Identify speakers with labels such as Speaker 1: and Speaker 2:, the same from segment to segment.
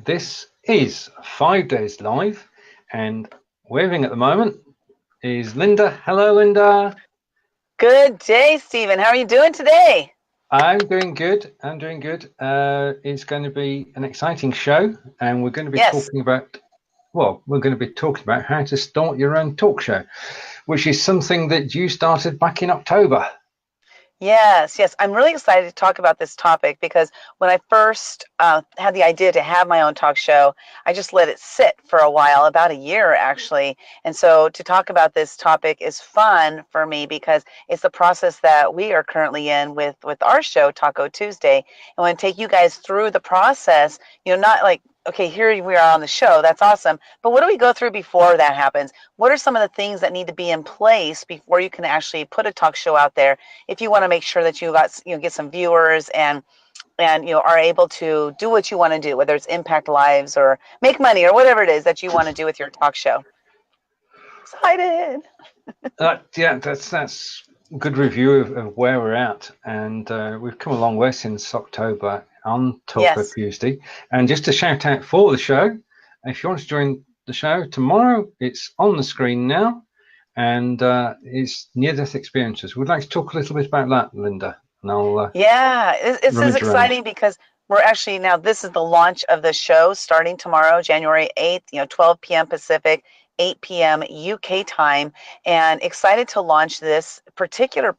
Speaker 1: This is 5 Days Live, and waving at the moment is Lynda. Hello, Lynda.
Speaker 2: Good day, Stephen. How are you doing today?
Speaker 1: I'm doing good. It's going to be an exciting show, and we're going to be
Speaker 2: Yes.
Speaker 1: talking about, how to start your own talk show, which is something that you started back in October.
Speaker 2: Yes. I'm really excited to talk about this topic because when I first had the idea to have my own talk show, I just let it sit for a while, about a year actually. And so to talk about this topic is fun for me because it's the process that we are currently in with our show, Taco Tuesday. I want to take you guys through the process, not like, okay, here we are on the show. That's awesome. But what do we go through before that happens? What are some of the things that need to be in place before you can actually put a talk show out there if you want to make sure that you got get some viewers and are able to do what you want to do, whether it's impact lives or make money or whatever it is that you want to do with your talk show. Excited.
Speaker 1: That's a good review of where we're at, and we've come a long way since October on Taco
Speaker 2: Yes.
Speaker 1: Tuesday. And just a shout out for the show, if you want to join the show tomorrow, it's on the screen now, and it's near-death experiences. We'd like to talk a little bit about that, Lynda, and I'll
Speaker 2: This is
Speaker 1: rummage around.
Speaker 2: exciting because we're actually now, this is the launch of the show starting tomorrow, January 8th, 12 p.m. Pacific, 8 p.m. UK time, and excited to launch this particular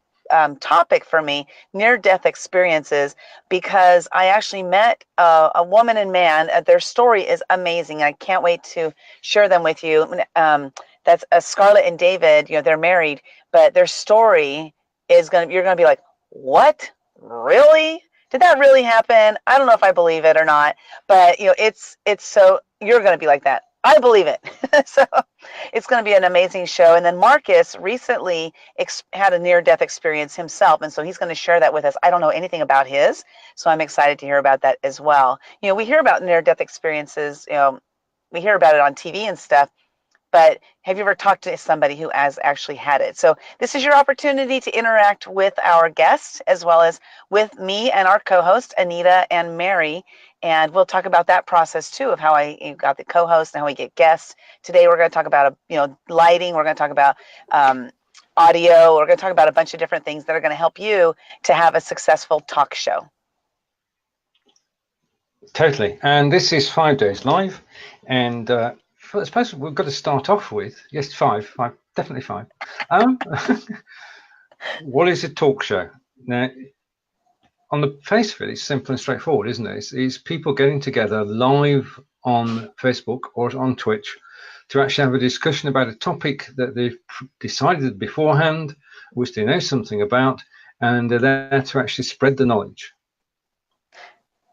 Speaker 2: topic for me, near-death experiences, because I actually met a woman and man. Their story is amazing. I can't wait to share them with you. That's Scarlett and David. They're married, but their story is you're gonna be like, what? Really? Did that really happen? I don't know if I believe it or not, but it's so you're going to be like that. I believe it. So it's going to be an amazing show. And then Marcus recently had a near-death experience himself, and so he's going to share that with us. I don't know anything about his, so I'm excited to hear about that as well. We hear about near-death experiences. We hear about it on TV and stuff, but have you ever talked to somebody who has actually had it? So this is your opportunity to interact with our guests as well as with me and our co-host, Anita and Mary. And we'll talk about that process too, of how I got the co-host and how we get guests. Today we're going to talk about lighting. We're going to talk about audio. We're going to talk about a bunch of different things that are going to help you to have a successful talk show.
Speaker 1: Totally. And this is 5 Days Live, and I suppose we've got to start off with, yes, five, definitely five. What is a talk show? Now, on the face of it, it's simple and straightforward, isn't it? It's people getting together live on Facebook or on Twitch to actually have a discussion about a topic that they've decided beforehand, which they know something about, and they're there to actually spread the knowledge.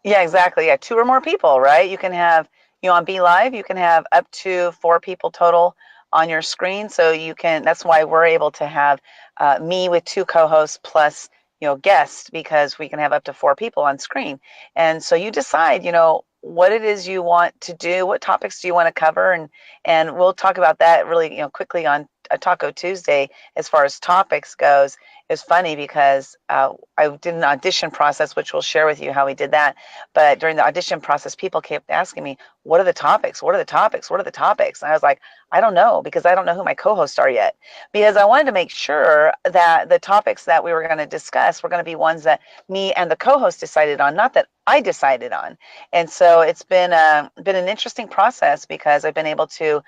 Speaker 2: Yeah, exactly. Yeah, 2 or more people, right? You can have, on Be Live, you can have up to 4 people total on your screen. So that's why we're able to have me with 2 co-hosts plus, guests, because we can have up to 4 people on screen. And so you decide, what it is you want to do, what topics do you want to cover, and we'll talk about that really, quickly on a Taco Tuesday as far as topics goes. It's funny because I did an audition process, which we'll share with you how we did that. But during the audition process, people kept asking me, what are the topics? What are the topics? What are the topics? And I was like, I don't know, because I don't know who my co-hosts are yet. Because I wanted to make sure that the topics that we were going to discuss were going to be ones that me and the co-host decided on, not that I decided on. And so it's been an interesting process because I've been able to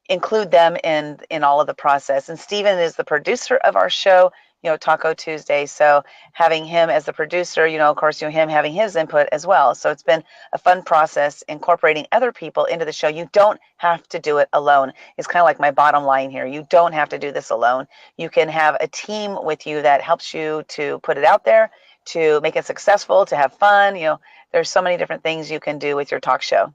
Speaker 2: include them in all of the process. And Stephen is the producer of our show, Taco Tuesday. So having him as the producer, of course, him having his input as well. So it's been a fun process incorporating other people into the show. You don't have to do it alone. It's kind of like my bottom line here. You don't have to do this alone. You can have a team with you that helps you to put it out there, to make it successful, to have fun. There's so many different things you can do with your talk show.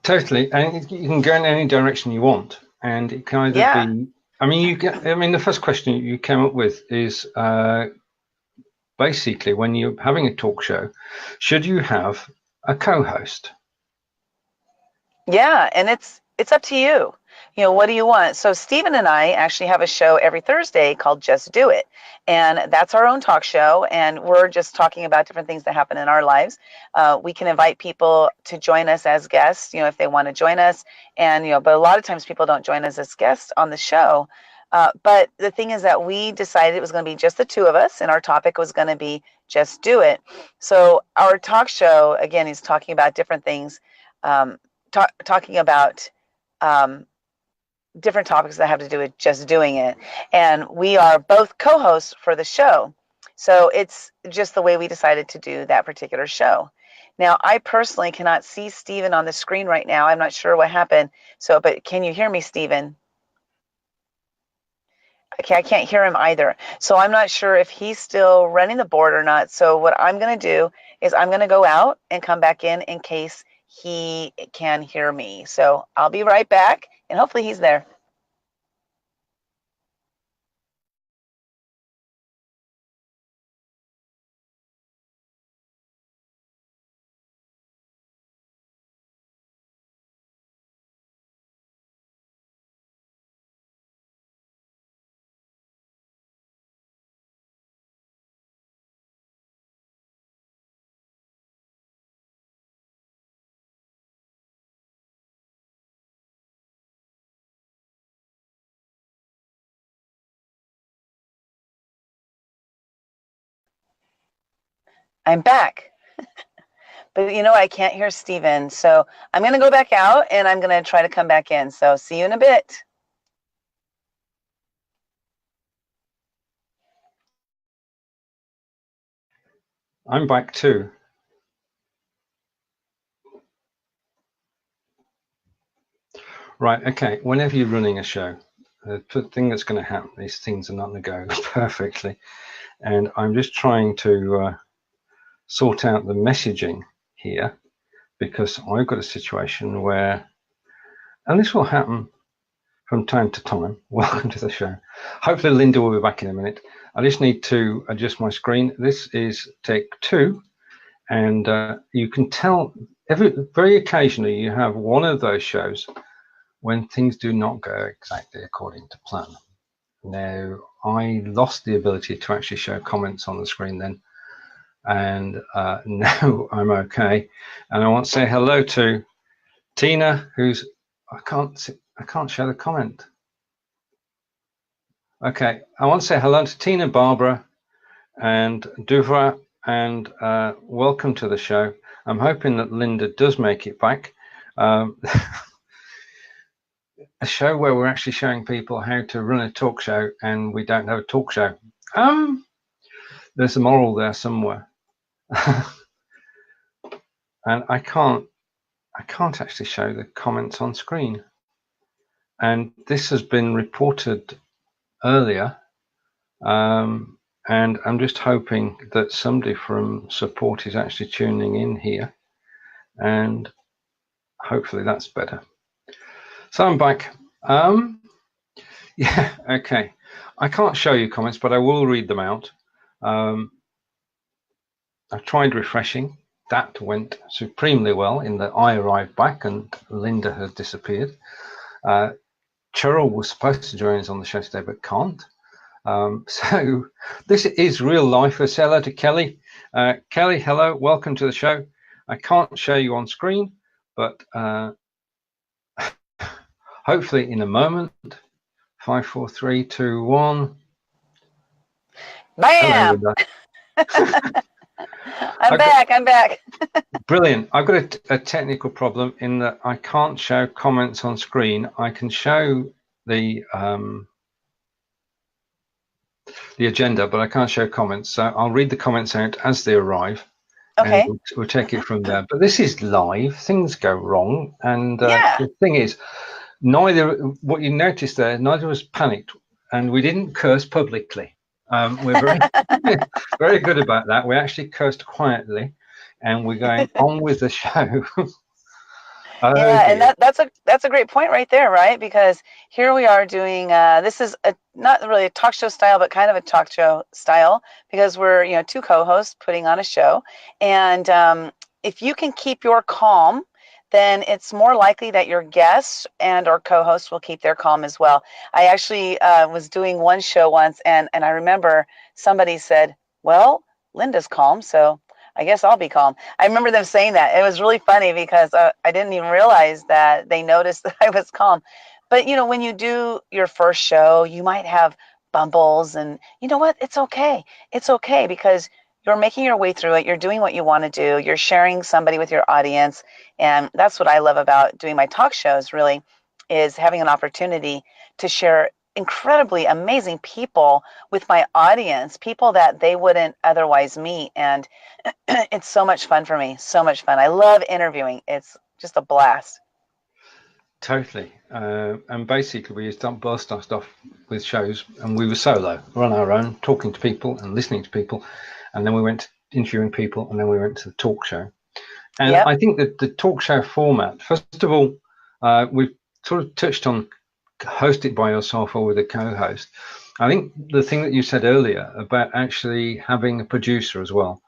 Speaker 1: Totally, and you can go in any direction you want, and it can either be. The first question you came up with is basically, when you're having a talk show, should you have a co-host?
Speaker 2: Yeah, and it's up to you. What do you want? So Stephen and I actually have a show every Thursday called Just Do It. And that's our own talk show. And we're just talking about different things that happen in our lives. We can invite people to join us as guests, if they want to join us. And, but a lot of times people don't join us as guests on the show. But the thing is that we decided it was going to be just the two of us, and our topic was going to be Just Do It. So our talk show, again, is talking about different things, talking about different topics that have to do with just doing it. And we are both co-hosts for the show. So it's just the way we decided to do that particular show. Now, I personally cannot see Stephen on the screen right now. I'm not sure what happened. But can you hear me, Stephen? Okay, I can't hear him either. So I'm not sure if he's still running the board or not. So what I'm going to do is I'm going to go out and come back in case he can hear me. So I'll be right back, and hopefully he's there. I'm back. But I can't hear Stephen. So I'm going to go back out, and I'm going to try to come back in. So see you in a bit.
Speaker 1: I'm back too. Right, okay, whenever you're running a show, the thing that's going to happen is things are not going to go perfectly. And I'm just trying to sort out the messaging here, because I've got a situation where, and this will happen from time to time. Welcome to the show. Hopefully Lynda will be back in a minute. I just need to adjust my screen. This is take 2, and you can tell very occasionally you have one of those shows when things do not go exactly according to plan. Now, I lost the ability to actually show comments on the screen then, and now I'm okay. And I want to say hello to Tina, who's I can't show the comment. Okay, I want to say hello to Tina, Barbara, and Duvra, and welcome to the show. I'm hoping that Lynda does make it back. A show where we're actually showing people how to run a talk show, and we don't have a talk show. There's a moral there somewhere. And I can't actually show the comments on screen. And this has been reported earlier. And I'm just hoping that somebody from support is actually tuning in here, and hopefully that's better. So I'm back. Yeah, okay. I can't show you comments, but I will read them out. I tried refreshing. That went supremely well in that I arrived back and Lynda has disappeared. Cheryl was supposed to join us on the show today, but can't. So this is real life. I say hello to Kelly. Kelly, hello, welcome to the show. I can't show you on screen, but hopefully in a moment. 5, 4, 3, 2, 1.
Speaker 2: Bam! I'm back.
Speaker 1: Brilliant. I've got a technical problem in that I can't show comments on screen. I can show the agenda, but I can't show comments. So I'll read the comments out as they arrive.
Speaker 2: Okay.
Speaker 1: And we'll take it from there. But this is live. Things go wrong. And the thing is, what you noticed there, neither of us panicked, and we didn't curse publicly. We're very, very good about that. We actually cursed quietly, and we're going on with the show.
Speaker 2: Yeah, and that's a great point right there, right? Because here we are doing this is not really a talk show style, but kind of a talk show style, because we're two co-hosts putting on a show, and if you can keep your calm, then it's more likely that your guests and or co-hosts will keep their calm as well. I actually was doing one show once, and I remember somebody said, well, Lynda's calm, so I guess I'll be calm. I remember them saying that. It was really funny because I didn't even realize that they noticed that I was calm. But, you know, when you do your first show, you might have bumbles, and you know what? It's okay. It's okay because you're making your way through it. You're doing what you want to do. You're sharing somebody with your audience. And that's what I love about doing my talk shows, really, is having an opportunity to share incredibly amazing people with my audience, people that they wouldn't otherwise meet. And it's so much fun for me. So much fun. I love interviewing. It's just a blast.
Speaker 1: Totally. And basically, we used to burst our stuff with shows, and we were solo. We're on our own, talking to people and listening to people. And then we went to interviewing people, and then we went to the talk show. And
Speaker 2: Yep.
Speaker 1: I think that the talk show format, first of all, we've sort of touched on host it by yourself or with a co-host. I think the thing that you said earlier about actually having a producer as well,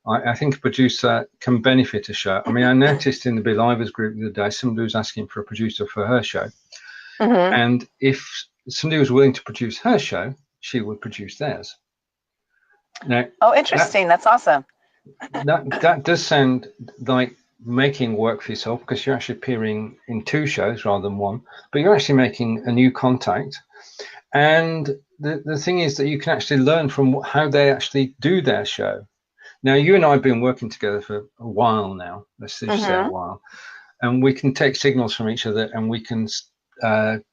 Speaker 1: I think a producer can benefit a show. I mean, I noticed in the Belivers group the other day, somebody was asking for a producer for her show.
Speaker 2: Mm-hmm.
Speaker 1: And if somebody was willing to produce her show, she would produce theirs. Now,
Speaker 2: oh, interesting. That's awesome.
Speaker 1: That does sound like making work for yourself, because you're actually appearing in two shows rather than one, but you're actually making a new contact. And the thing is that you can actually learn from how they actually do their show. Now, you and I have been working together for a while now, let's just say a while, and we can take signals from each other, and we can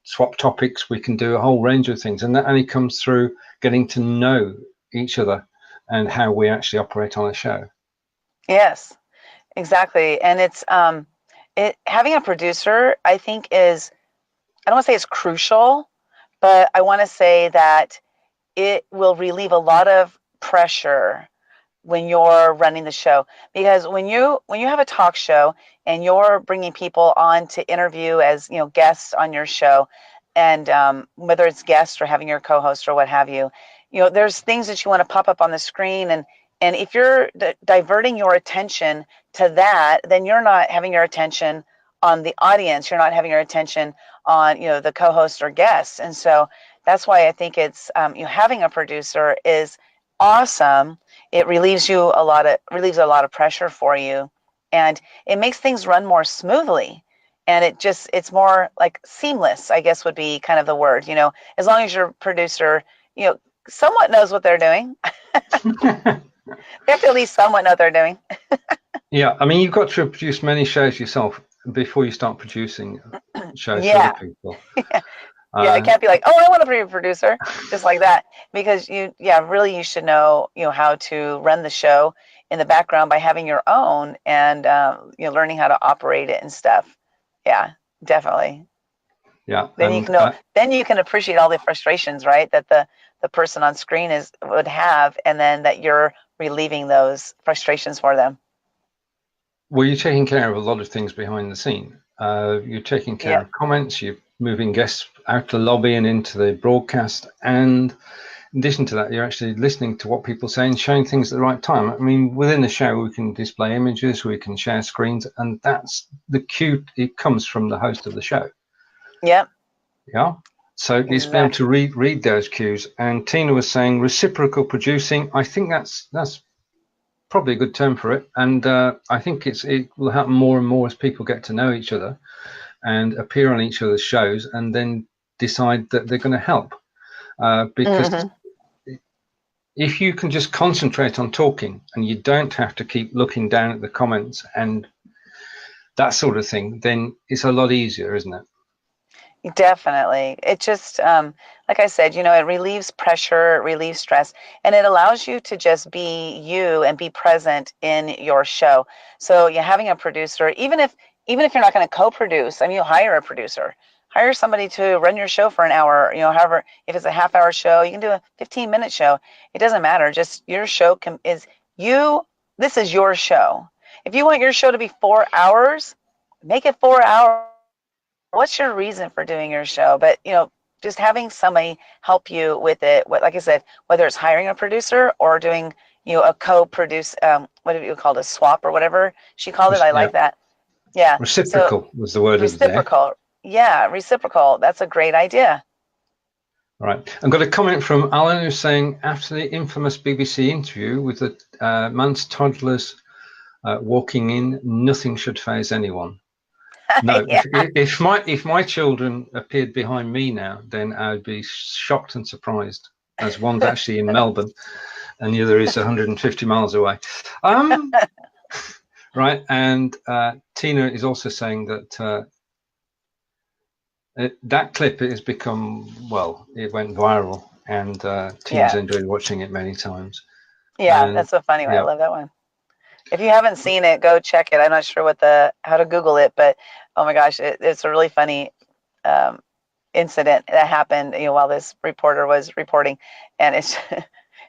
Speaker 1: swap topics, we can do a whole range of things, and that only comes through getting to know each other and how we actually operate on a show.
Speaker 2: Yes, exactly. And it's having a producer, I think, is, I don't want to say it's crucial, but I want to say that it will relieve a lot of pressure when you're running the show, because when you have a talk show and you're bringing people on to interview as, you know, guests on your show, and whether it's guests or having your co-host or what have you, you know, there's things that you want to pop up on the screen, and if you're diverting your attention to that, then you're not having your attention on the audience. You're not having your attention on, you know, the co-host or guests. And so that's why I think it's you know, having a producer is awesome. It relieves a lot of pressure for you, and it makes things run more smoothly. And it's more like seamless, I guess would be kind of the word, you know, as long as your producer, you know, somewhat knows what they're doing. They have to at least somewhat know what they're doing.
Speaker 1: Yeah, I mean, you've got to produce many shows yourself before you start producing shows for other people.
Speaker 2: Yeah, it can't be like, oh, I want to be a producer, just like that, because really you should know, you know, how to run the show in the background by having your own, and you know, learning how to operate it and stuff. Yeah, definitely.
Speaker 1: Yeah.
Speaker 2: Then you can know, then you can appreciate all the frustrations, right, that the person on screen would have, and then that you're relieving those frustrations for them.
Speaker 1: Well, you're taking care of a lot of things behind the scene. You're taking care of comments, you're moving guests out the lobby and into the broadcast, and in addition to that, you're actually listening to what people say and showing things at the right time. I mean, within the show, we can display images, we can share screens, and that's the cue. It comes from the host of the show.
Speaker 2: Yep.
Speaker 1: Yeah. So it's being able to read those cues. And Tina was saying reciprocal producing. I think that's probably a good term for it. And I think it will happen more and more as people get to know each other and appear on each other's shows, and then decide that they're going to help. Because if you can just concentrate on talking, and you don't have to keep looking down at the comments and that sort of thing, then it's a lot easier, isn't it?
Speaker 2: Definitely. It just, like I said, you know, it relieves pressure, it relieves stress, and it allows you to just be you and be present in your show. So you're having a producer, even if you're not going to co-produce, I mean, you hire a producer, hire somebody to run your show for an hour, you know, however, if it's a half-hour show, you can do a 15-minute show. It doesn't matter. Just your show this is your show. If you want your show to be 4 hours, make it 4 hours. What's your reason for doing your show? But, you know, just having somebody help you with it, like I said, whether it's hiring a producer or doing, you know, a co-produce, what have you called, a swap or whatever she called it. I like that. Yeah. So
Speaker 1: Reciprocal was the word of the day.
Speaker 2: reciprocal. Yeah, reciprocal. That's a great idea.
Speaker 1: Right. I've got a comment from Alan who's saying, after the infamous BBC interview with the man's toddlers walking in, nothing should faze anyone. No,
Speaker 2: Yeah.
Speaker 1: if my children appeared behind me now, then I would be shocked and surprised, as one's actually in Melbourne and the other is 150 miles away. Right, and Tina is also saying that that clip has become, well, it went viral, and Tina's
Speaker 2: Yeah.
Speaker 1: enjoyed watching it many times.
Speaker 2: Yeah,
Speaker 1: And
Speaker 2: that's so funny. I
Speaker 1: yeah,
Speaker 2: love that one. If you haven't seen it, go check it. I'm not sure how to Google it, but oh my gosh, it's a really funny um, incident that happened, while this reporter was reporting, and it's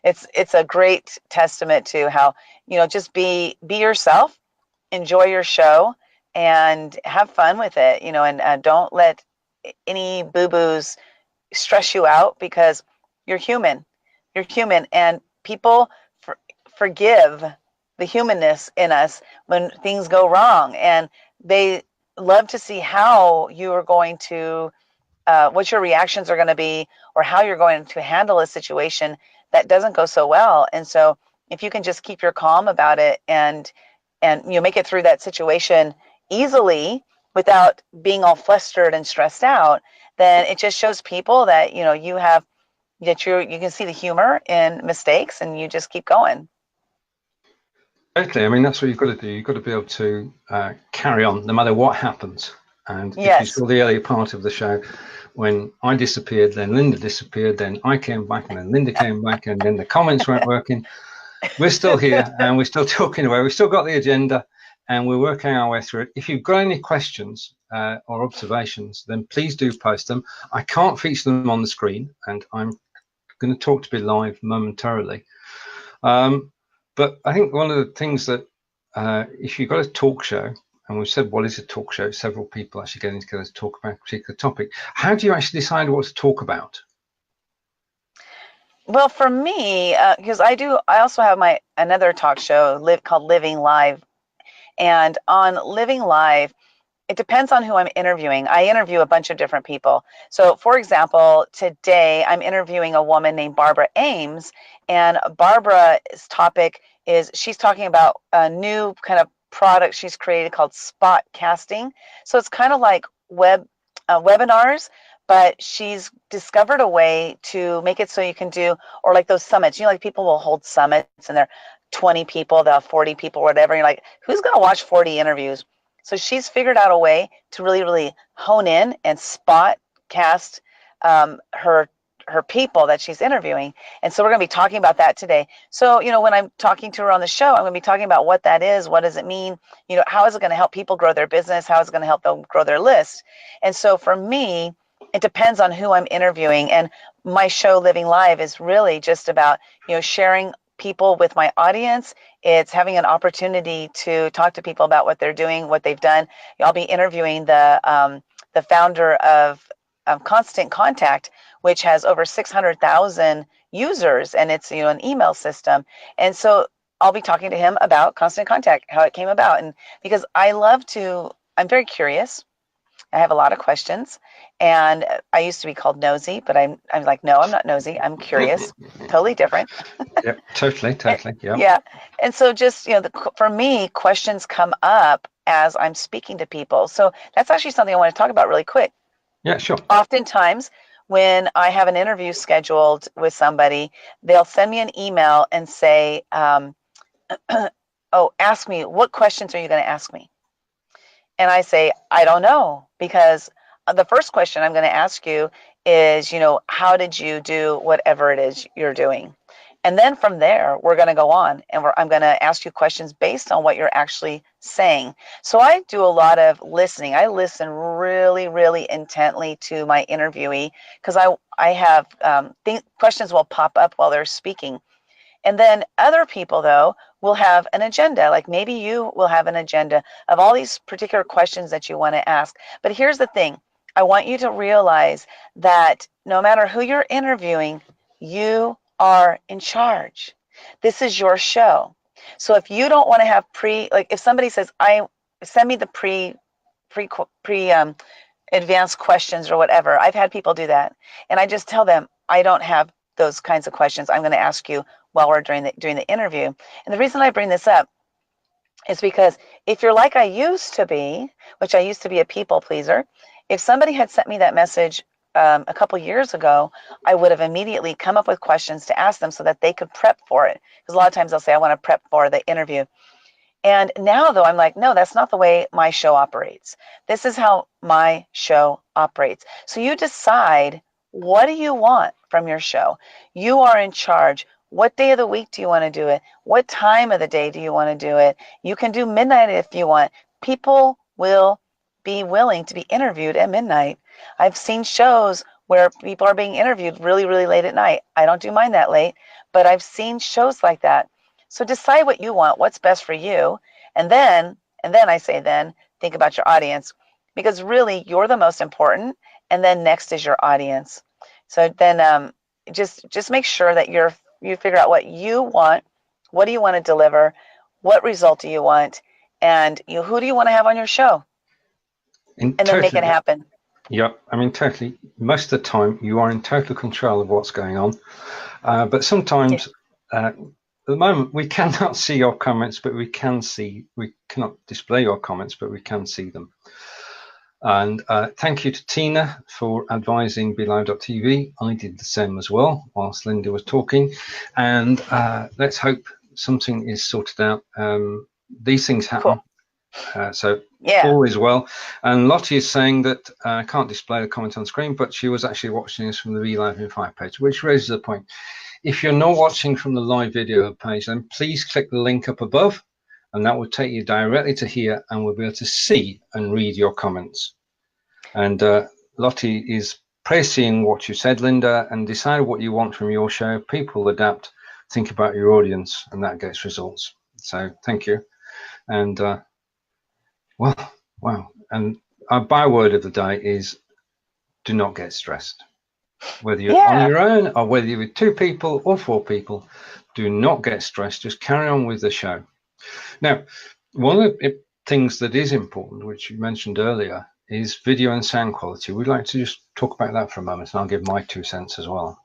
Speaker 2: it's a great testament to how, just be yourself, enjoy your show, and have fun with it, and don't let any boo-boos stress you out, because you're human. You're human, and people for, forgive the humanness in us when things go wrong, and they love to see how you are going to, what your reactions are going to be, or how you're going to handle a situation that doesn't go so well. And so, if you can just keep your calm about it, and make it through that situation easily without being all flustered and stressed out, then it just shows people that you can see the humor in mistakes, and you just keep going.
Speaker 1: totally. I mean, that's what you've got to do. You've got to be able to carry on no matter what happens. And if you
Speaker 2: Yes.
Speaker 1: saw the earlier part of the show, when I disappeared, then Lynda disappeared, then I came back, and then Lynda came back, and then the comments weren't working. We're still here, and we're still talking away. We've still got the agenda, and we're working our way through it. If you've got any questions or observations, then please do post them. I can't feature them on the screen, and I'm going to talk to be live momentarily. But I think one of the things that if you've got a talk show, and we've said what is a talk show, several people actually getting together to talk about a particular topic, how do you actually decide what to talk about?
Speaker 2: Well, for me, because I also have another talk show called Living Live, and on Living Live, it depends on who I'm interviewing. I interview a bunch of different people. So, for example, today I'm interviewing a woman named Barbara Ames, and Barbara's topic is, she's talking about a new kind of product she's created called spot casting. So it's kind of like webinars, but she's discovered a way to make it so you can do, or like those summits. Like people will hold summits, and they're 20 people, they'll have 40 people, whatever. And you're like, who's going to watch 40 interviews? So she's figured out a way to really, really hone in and spot cast her people that she's interviewing. And so we're going to be talking about that today. So, when I'm talking to her on the show, I'm going to be talking about what that is. What does it mean? How is it going to help people grow their business? How is it going to help them grow their list? And so for me, it depends on who I'm interviewing. And my show, Living Live, is really just about, sharing people with my audience. It's having an opportunity to talk to people about what they're doing, what they've done. I'll be interviewing the founder of Constant Contact, which has over 600,000 users, and it's an email system. And so I'll be talking to him about Constant Contact, how it came about, and because I'm very curious. I have a lot of questions, and I used to be called nosy, but I'm like, no, I'm not nosy. I'm curious, totally different.
Speaker 1: Yep, totally. Yeah.
Speaker 2: Yeah, and so just for me, questions come up as I'm speaking to people. So that's actually something I want to talk about really quick.
Speaker 1: Yeah, sure.
Speaker 2: Oftentimes, when I have an interview scheduled with somebody, they'll send me an email and say, "Oh, ask me, what questions are you going to ask me?" And I say, I don't know, because the first question I'm going to ask you is, how did you do whatever it is you're doing? And then from there, we're going to go on, and I'm going to ask you questions based on what you're actually saying. So I do a lot of listening. I listen really, really intently to my interviewee, because I have questions will pop up while they're speaking. And then other people, though, will have an agenda. Like maybe you will have an agenda of all these particular questions that you want to ask. But here's the thing. I want you to realize that no matter who you're interviewing, you are in charge. This is your show. So if you don't want to have if somebody says, send me the pre advanced questions or whatever. I've had people do that, and I just tell them I don't have those kinds of questions. I'm going to ask you while we're doing the interview. And the reason I bring this up is because if you're like I used to be, which I used to be a people pleaser, if somebody had sent me that message a couple years ago, I would have immediately come up with questions to ask them so that they could prep for it. Because a lot of times they'll say, I want to prep for the interview. And now, though, I'm like, no, that's not the way my show operates. This is how my show operates. So you decide, what do you want from your show? You are in charge. What day of the week do you want to do it? What time of the day do you want to do it? You can do midnight if you want. People will be willing to be interviewed at midnight. I've seen shows where people are being interviewed really, really late at night. I don't do mine that late, but I've seen shows like that. So decide what you want, what's best for you. And then I say, then think about your audience, because really you're the most important. And then next is your audience. So then just make sure that you figure out what you want. What do you want to deliver? What result do you want? And who do you want to have on your show? And then make it happen.
Speaker 1: Yeah, I mean, totally. Most of the time, you are in total control of what's going on. But sometimes, at the moment, we cannot see your comments, but we cannot display your comments, but we can see them. And thank you to Tina for advising BeLive.tv. I did the same as well whilst Lynda was talking. And let's hope something is sorted out. These things happen. Cool. So all is well. And Lottie is saying that I can't display the comment on screen, but she was actually watching us from the BeLive in 5 page, which raises a point. If you're not watching from the live video page, then please click the link up above, and that will take you directly to here, and we'll be able to see and read your comments. And Lottie is praising what you said, Lynda, and decide what you want from your show. People adapt, think about your audience, and that gets results. So thank you. And well, wow. And our byword of the day is do not get stressed. Whether you're on your own or whether you're with 2 people or 4 people, do not get stressed. Just carry on with the show. Now, one of the things that is important, which you mentioned earlier, is video and sound quality. We'd like to just talk about that for a moment, and I'll give my 2 cents as well.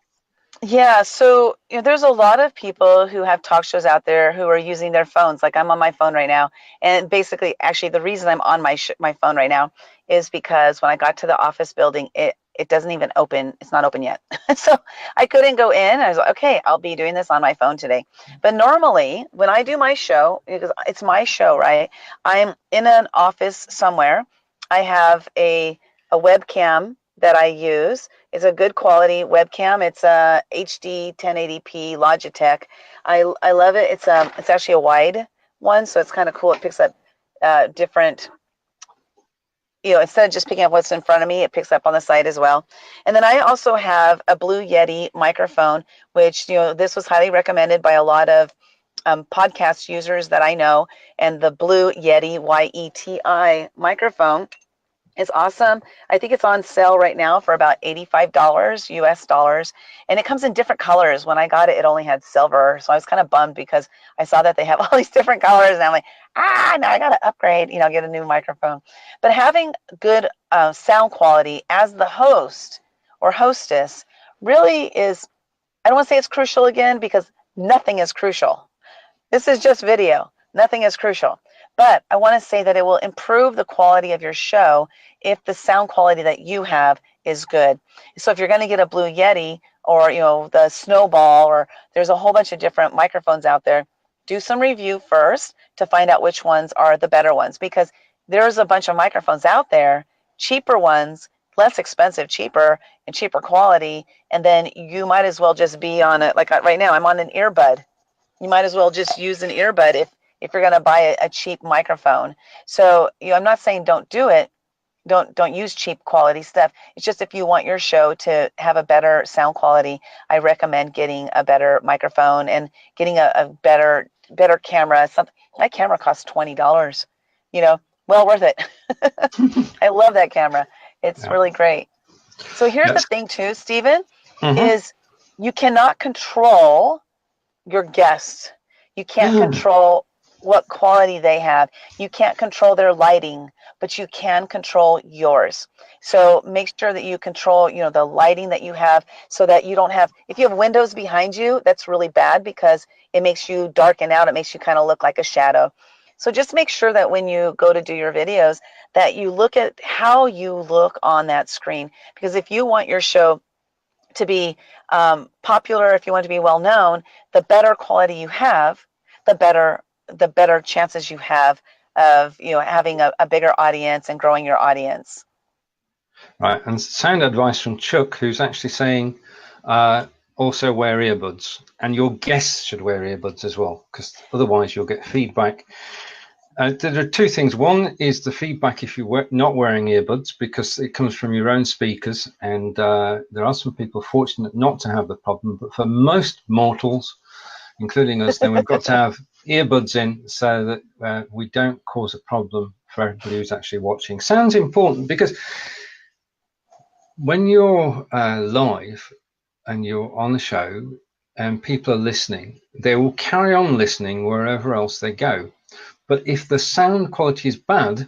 Speaker 2: Yeah, so there's a lot of people who have talk shows out there who are using their phones. Like I'm on my phone right now, and basically, actually, the reason I'm on my phone right now is because when I got to the office building, it doesn't even open. It's not open yet, so I couldn't go in. I was like, okay, I'll be doing this on my phone today. But normally, when I do my show, because it's my show, right? I'm in an office somewhere. I have a webcam that I use. It's a good quality webcam. It's a HD 1080p Logitech. I love it. It's actually a wide one, so it's kind of cool. It picks up different, instead of just picking up what's in front of me, it picks up on the side as well. And then I also have a Blue Yeti microphone, which this was highly recommended by a lot of podcast users that I know. And the Blue Yeti YETI microphone is awesome. I think it's on sale right now for about $85 US dollars. And it comes in different colors. When I got it, it only had silver. So I was kind of bummed because I saw that they have all these different colors. And I'm like, now I got to upgrade, get a new microphone. But having good sound quality as the host or hostess really is, I don't want to say it's crucial again, because nothing is crucial. This is just video. Nothing is crucial. But I want to say that it will improve the quality of your show if the sound quality that you have is good. So if you're going to get a Blue Yeti or, the Snowball, or there's a whole bunch of different microphones out there, do some review first to find out which ones are the better ones, because there's a bunch of microphones out there, cheaper ones, less expensive, cheaper, and cheaper quality. And then you might as well just be on it. Like right now, I'm on an earbud. You might as well just use an earbud if you're going to buy a cheap microphone. So I'm not saying don't do it. Don't use cheap quality stuff. It's just if you want your show to have a better sound quality, I recommend getting a better microphone and getting a better camera. My camera costs $20. Well worth it. I love that camera. It's really great. So here's the thing too, Stephen, is you cannot control your guests. You can't control what quality they have. You can't control their lighting, but you can control yours. So make sure that you control, the lighting that you have, so that you don't have, if you have windows behind you, that's really bad because it makes you darken out. It makes you kind of look like a shadow. So just make sure that when you go to do your videos, that you look at how you look on that screen. Because if you want your show to be popular, if you want to be well known, the better quality you have, the better chances you have of having a bigger audience and growing your audience.
Speaker 1: Right, and sound advice from Chuck, who's actually saying also wear earbuds, and your guests should wear earbuds as well, because otherwise you'll get feedback. There are two things. One is the feedback if you're not wearing earbuds, because it comes from your own speakers, and there are some people fortunate not to have the problem, but for most mortals, including us, then we've got to have earbuds in so that we don't cause a problem for everybody who's actually watching. Sound's important, because when you're live and you're on the show and people are listening, they will carry on listening wherever else they go. But if the sound quality is bad,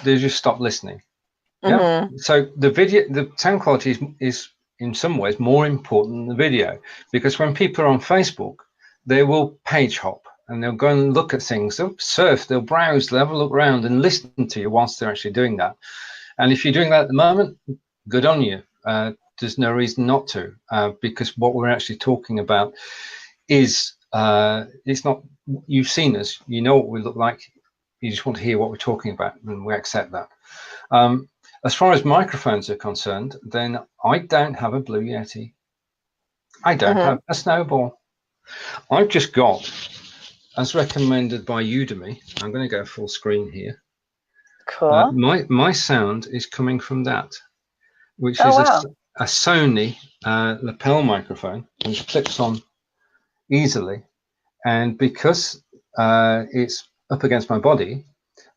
Speaker 1: they just stop listening. Yeah. So the sound quality is in some ways more important than the video, because when people are on Facebook, they will page hop and they'll go and look at things. They'll surf, they'll browse, they'll have a look around and listen to you whilst they're actually doing that. And if you're doing that at the moment, good on you. There's no reason not to, because what we're actually talking about is it's not, you've seen us, you know what we look like, you just want to hear what we're talking about, and we accept that. As far as microphones are concerned, then I don't have a Blue Yeti. I don't have a Snowball. I've just got, as recommended by Udemy, I'm going to go full screen here.
Speaker 2: Cool.
Speaker 1: My sound is coming from that, which is
Speaker 2: wow.
Speaker 1: a Sony lapel microphone, which clips on easily. And because it's up against my body,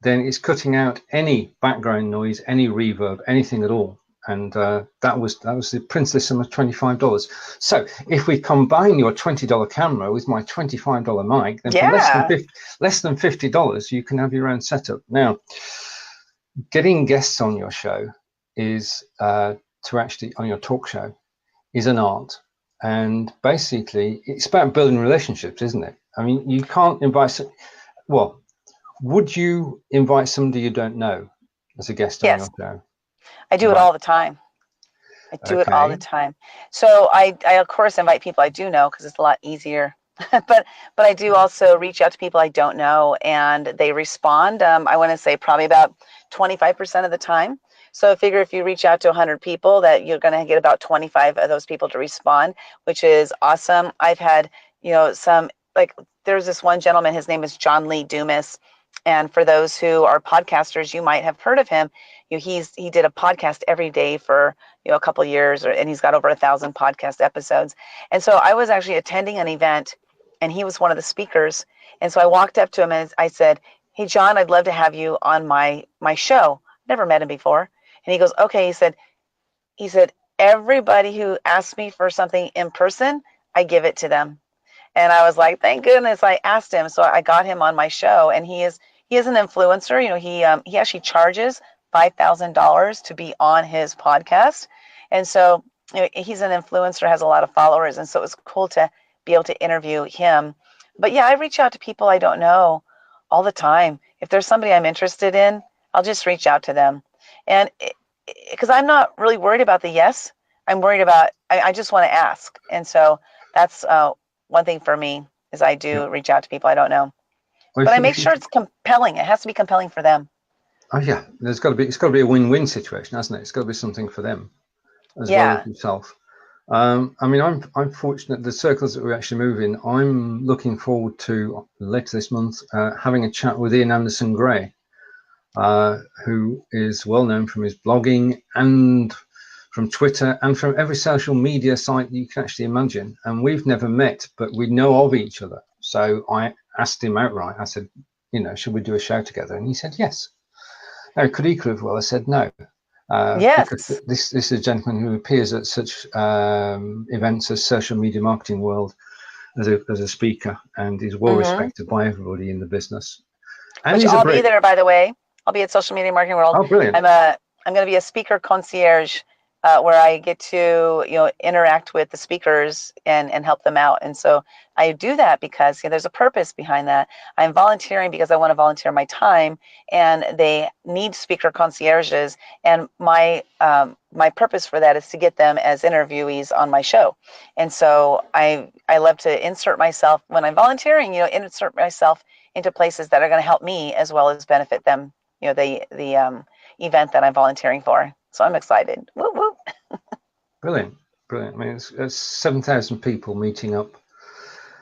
Speaker 1: then it's cutting out any background noise, any reverb, anything at all. And that was the princely sum of $25. So if we combine your $20 camera with my $25 mic, then for less than $50, you can have your own setup. Now, getting guests on your show is to actually on your talk show is an art. And basically, it's about building relationships, isn't it? I mean, you can't invite. Well, would you invite somebody you don't know as a guest on your show?
Speaker 2: I do it all the time. I do it all the time. So I of course invite people I do know because it's a lot easier. but I do also reach out to people I don't know, and they respond. I want to say probably about 25% of the time. So I figure if you reach out to 100 people, that you're going to get about 25 of those people to respond, which is awesome. I've had, some, like there's this one gentleman, his name is John Lee Dumas. And for those who are podcasters, you might have heard of him. He did a podcast every day for, a couple of years, and he's got over 1,000 podcast episodes. And so I was actually attending an event, and he was one of the speakers. And so I walked up to him and I said, "Hey, John, I'd love to have you on my show." Never met him before. And he goes, "Okay." He said, "Everybody who asks me for something in person, I give it to them." And I was like, thank goodness I asked him. So I got him on my show, and he is an influencer. He actually charges $5,000 to be on his podcast. And so he's an influencer, has a lot of followers. And so it was cool to be able to interview him. But yeah, I reach out to people I don't know all the time. If there's somebody I'm interested in, I'll just reach out to them. And because I'm not really worried about the yes, I'm worried about, I just want to ask. And so that's one thing for me is I do reach out to people I don't know. But I make sure it's compelling. It has to be compelling for them.
Speaker 1: Oh yeah, it's got to be a win-win situation, hasn't it? It's got to be something for them as well as yourself. I mean, I'm fortunate. The circles that we actually move in, I'm looking forward to later this month having a chat with Ian Anderson Gray, who is well known from his blogging and from Twitter and from every social media site you can actually imagine. And we've never met, but we know of each other. So I asked him outright. I said, should we do a show together? And he said yes. Now, it could equally well have said no. Because this is a gentleman who appears at such events as Social Media Marketing World as a speaker, and he's well respected by everybody in the business. And
Speaker 2: Which
Speaker 1: he's a
Speaker 2: I'll
Speaker 1: Brit.
Speaker 2: be there, by the way. I'll be at Social Media Marketing World.
Speaker 1: Oh, brilliant!
Speaker 2: I'm going to be a speaker concierge, where I get to interact with the speakers and help them out. And so I do that because there's a purpose behind that. I'm volunteering because I want to volunteer my time, and they need speaker concierges. And my purpose for that is to get them as interviewees on my show. And so I love to insert myself when I'm volunteering. Insert myself into places that are going to help me as well as benefit them. The event that I'm volunteering for. So I'm excited. Woo woo.
Speaker 1: Brilliant. I mean, it's 7,000 people meeting up.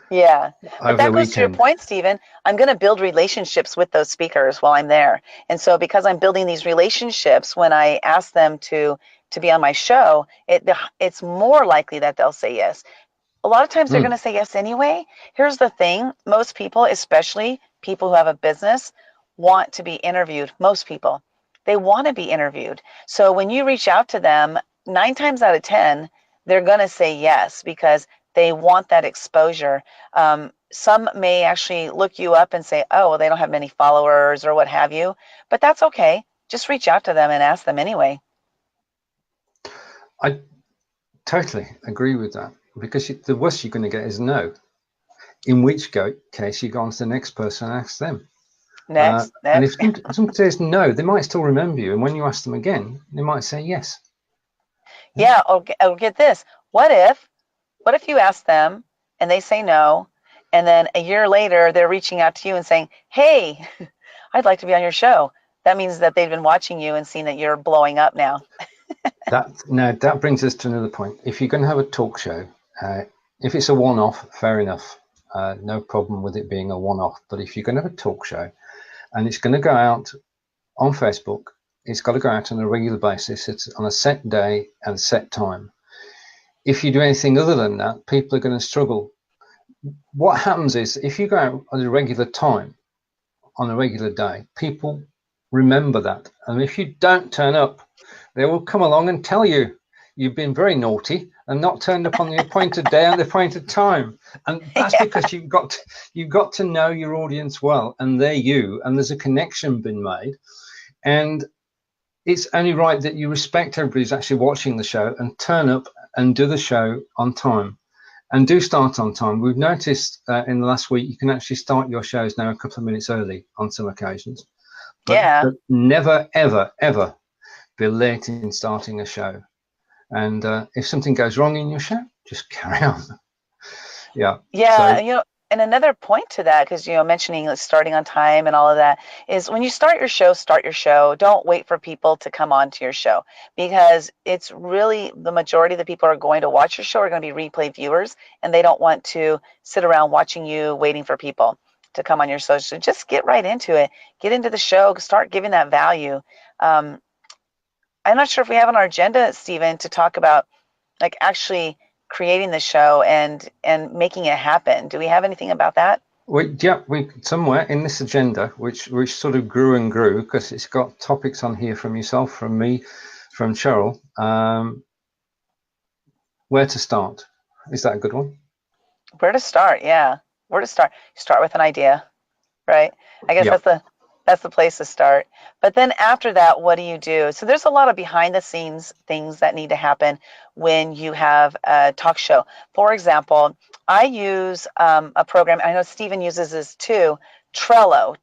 Speaker 2: Yeah, but that goes to your
Speaker 1: weekend.
Speaker 2: point, Stephen. I'm going to build relationships with those speakers while I'm there. And so because I'm building these relationships, when I ask them to be on my show, it's more likely that they'll say yes. A lot of times they're going to say yes anyway. Here's the thing. Most people, especially people who have a business, want to be interviewed. Most people, they want to be interviewed. So when you reach out to them, 9 times out of 10, they're going to say yes because they want that exposure. Some may actually look you up and say, oh, well, they don't have many followers or what have you, but that's okay. Just reach out to them and ask them anyway.
Speaker 1: I totally agree with that, because the worst you're going to get is no. In which case you go on to the next person and ask them.
Speaker 2: Next.
Speaker 1: And if somebody says no, they might still remember you. And when you ask them again, they might say yes.
Speaker 2: Yeah. Oh, get this. What if you ask them and they say no, and then a year later they're reaching out to you and saying, hey, I'd like to be on your show. That means that they've been watching you and seen that you're blowing up now.
Speaker 1: That brings us to another point. If you're going to have a talk show, if it's a one-off, fair enough. No problem with it being a one-off. But if you're going to have a talk show and it's going to go out on Facebook, it's got to go out on a regular basis. It's on a set day and a set time. If you do anything other than that, people are going to struggle. What happens is, if you go out at a regular time, on a regular day, people remember that. And if you don't turn up, they will come along and tell you you've been very naughty and not turned up on the appointed day and the appointed time. And that's because you've got to know your audience well, and they're you, and there's a connection been made. And it's only right that you respect everybody who's actually watching the show and turn up and do the show on time. And do start on time. We've noticed in the last week you can actually start your shows now a couple of minutes early on some occasions. But never, ever, ever be late in starting a show. And if something goes wrong in your show, just carry on. Yeah.
Speaker 2: So, and another point to that, because mentioning starting on time and all of that, is when you start your show. Don't wait for people to come on to your show, because it's really the majority of the people who are going to watch your show are going to be replay viewers, and they don't want to sit around watching you waiting for people to come on your show. So just get right into it. Get into the show. Start giving that value. I'm not sure if we have on our agenda, Stephen, to talk about like actually creating the show and making it happen. Do we have anything about that?
Speaker 1: We somewhere in this agenda, which sort of grew and grew, because it's got topics on here from yourself, from me, from Cheryl. Where to start? Is that a good one?
Speaker 2: Where to start? Yeah, where to start? Start with an idea, right? I guess that's the place to start. But then after that, what do you do? So there's a lot of behind the scenes things that need to happen when you have a talk show. For example, I use a program, I know Stephen uses this too, Trello,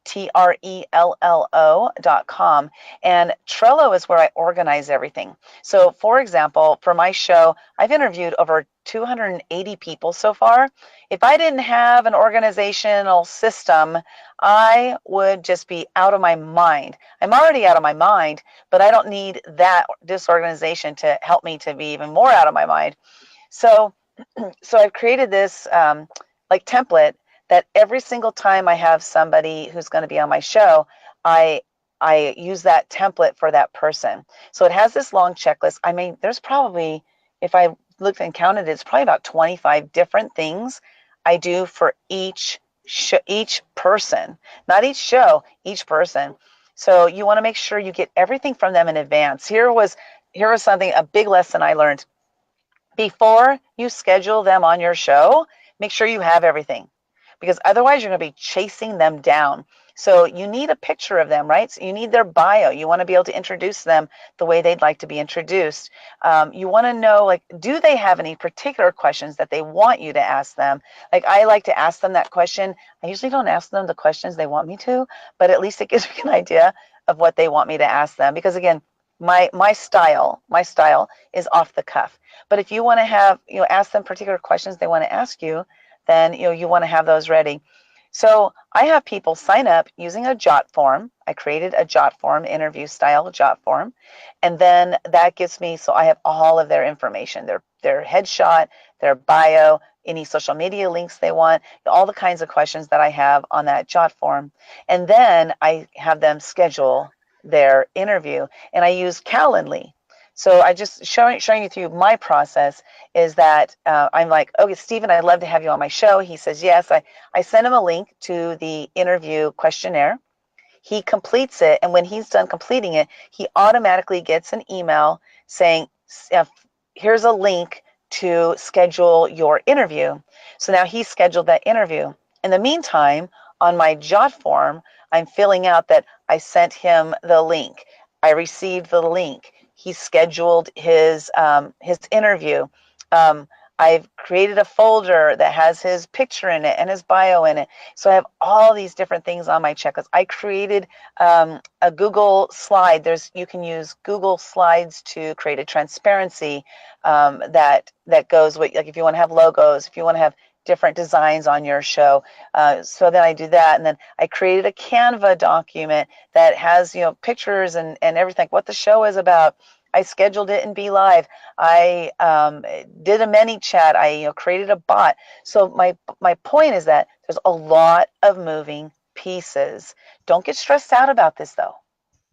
Speaker 2: Trello.com. And Trello is where I organize everything. So for example, for my show, I've interviewed over 280 people so far. If I didn't have an organizational system, I would just be out of my mind. I'm already out of my mind, but I don't need that disorganization to help me to be even more out of my mind. So I've created this like template that every single time I have somebody who's going to be on my show, I use that template for that person. So it has this long checklist. I mean, there's probably, if I looked and counted, it's probably about 25 different things I do for each person, not each show, each person. So you want to make sure you get everything from them in advance. Here was something, a big lesson I learned. Before you schedule them on your show, make sure you have everything, because otherwise you're going to be chasing them down. So you need a picture of them, right? So you need their bio. You want to be able to introduce them the way they'd like to be introduced. You want to know, like, do they have any particular questions that they want you to ask them? Like, I like to ask them that question. I usually don't ask them the questions they want me to, but at least it gives me an idea of what they want me to ask them. Because again, my style is off the cuff. But if you want to have, ask them particular questions they want to ask you, then you want to have those ready. So I have people sign up using a jot form. I created a jot form, interview style jot form. And then that gives me, so I have all of their information, their headshot, their bio, any social media links they want, all the kinds of questions that I have on that jot form. And then I have them schedule their interview, and I use Calendly. So I just showing you through my process is that I'm like, okay, Stephen, I'd love to have you on my show. He says yes. I send him a link to the interview questionnaire. He completes it, and when he's done completing it, he automatically gets an email saying, here's a link to schedule your interview. So now he's scheduled that interview. In the meantime, on my jot form, I'm filling out that I sent him the link. I received the link. He scheduled his interview. I've created a folder that has his picture in it and his bio in it. So I have all these different things on my checklist. I created a Google slide. You can use Google Slides to create a transparency that goes with, like, if you want to have logos, if you want to have different designs on your show. So then I do that, and then I created a Canva document that has pictures and everything, what the show is about. I scheduled it in Be Live. I did a mini chat. I created a bot. So my point is that there's a lot of moving pieces. Don't get stressed out about this, though.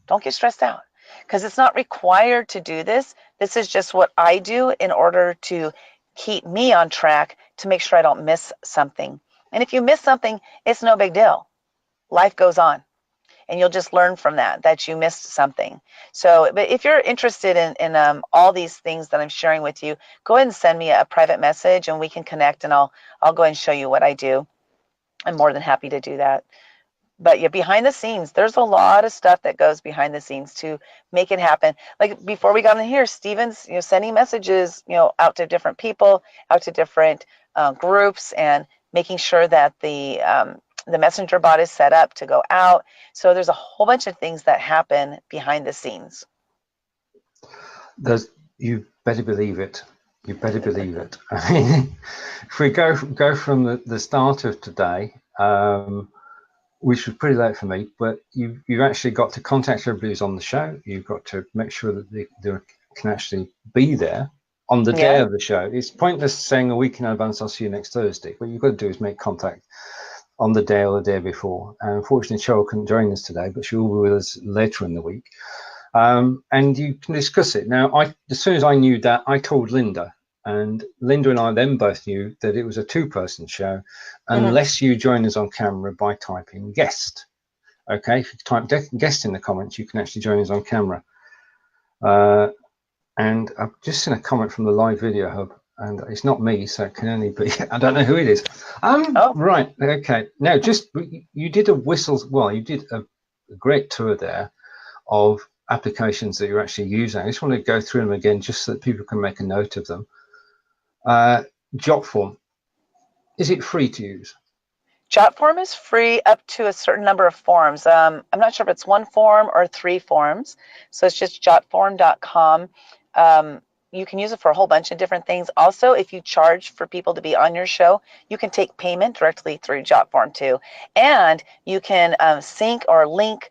Speaker 2: Don't get stressed out, because it's not required to do this. This is just what I do in order to keep me on track, to make sure I don't miss something. And if you miss something, it's no big deal. Life goes on, and you'll just learn from that you missed something. So, but if you're interested in all these things that I'm sharing with you, go ahead and send me a private message, and we can connect, and I'll go ahead and show you what I do. I'm more than happy to do that. But yeah, behind the scenes, there's a lot of stuff that goes behind the scenes to make it happen. Like before we got in here, Steven's sending messages out to different people, out to different groups, and making sure that the messenger bot is set up to go out. So there's a whole bunch of things that happen behind the scenes.
Speaker 1: You better believe it. You better believe it. I mean, if we go from the start of today, which was pretty late for me, but you've actually got to contact everybody who's on the show. You've got to make sure that they can actually be there on the day of the show. It's pointless saying a week in advance, I'll see you next Thursday. What you've got to do is make contact on the day or the day before. And unfortunately, Cheryl couldn't join us today, but she will be with us later in the week. And you can discuss it. Now, as soon as I knew that, I told Lynda. And Lynda and I then both knew that it was a two-person show, unless you join us on camera by typing guest. Okay, if you type guest in the comments, you can actually join us on camera. And I've just seen a comment from the live video hub, and it's not me, so it can only be, I don't know who it is. Right, okay. Now, you did you did a great tour there of applications that you're actually using. I just want to go through them again, just so that people can make a note of them. Jotform, is it free to use?
Speaker 2: Jotform is free up to a certain number of forms. I'm not sure if it's one form or 3 forms. So it's just jotform.com. You can use it for a whole bunch of different things. Also, if you charge for people to be on your show, you can take payment directly through Jotform too. And you can sync or link,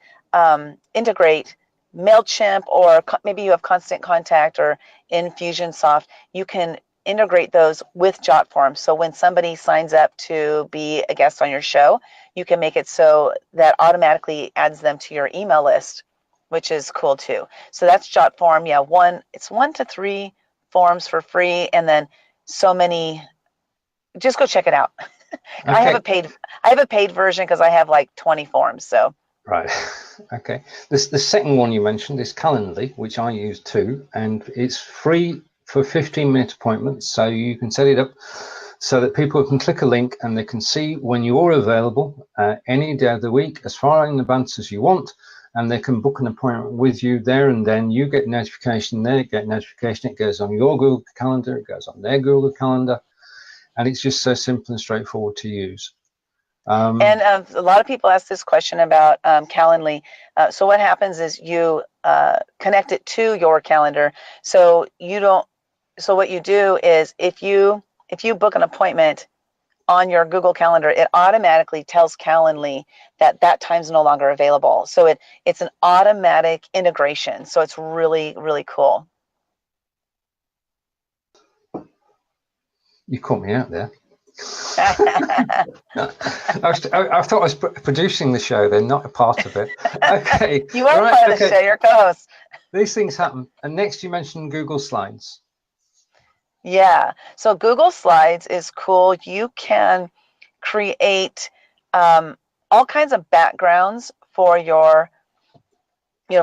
Speaker 2: integrate MailChimp, or maybe you have Constant Contact or Infusionsoft. You can integrate those with Jotform. So when somebody signs up to be a guest on your show, you can make it so that automatically adds them to your email list, which is cool too. So that's Jotform. Yeah, it's 1 to 3 forms for free, and then so many. Just go check it out. Okay. I have a paid version because I have like 20 forms. So.
Speaker 1: Right. Okay. The second one you mentioned is Calendly, which I use too, and it's free for 15-minute appointments. So you can set it up so that people can click a link and they can see when you're available any day of the week, as far in advance as you want, and they can book an appointment with you there and then. You get notification, they get notification, it goes on your Google Calendar, it goes on their Google Calendar, and it's just so simple and straightforward to use.
Speaker 2: And a lot of people ask this question about Calendly. So what happens is you connect it to your calendar. So you don't. So what you do is if you book an appointment on your Google Calendar, it automatically tells Calendly that that time's no longer available. So it's an automatic integration. So it's really, really cool.
Speaker 1: You caught me out there. I thought I was producing the show, then not a part of it. Okay.
Speaker 2: You are
Speaker 1: right,
Speaker 2: part of the show, you're co-host.
Speaker 1: These things happen. And next you mentioned Google Slides.
Speaker 2: Yeah. So Google Slides is cool. You can create all kinds of backgrounds for your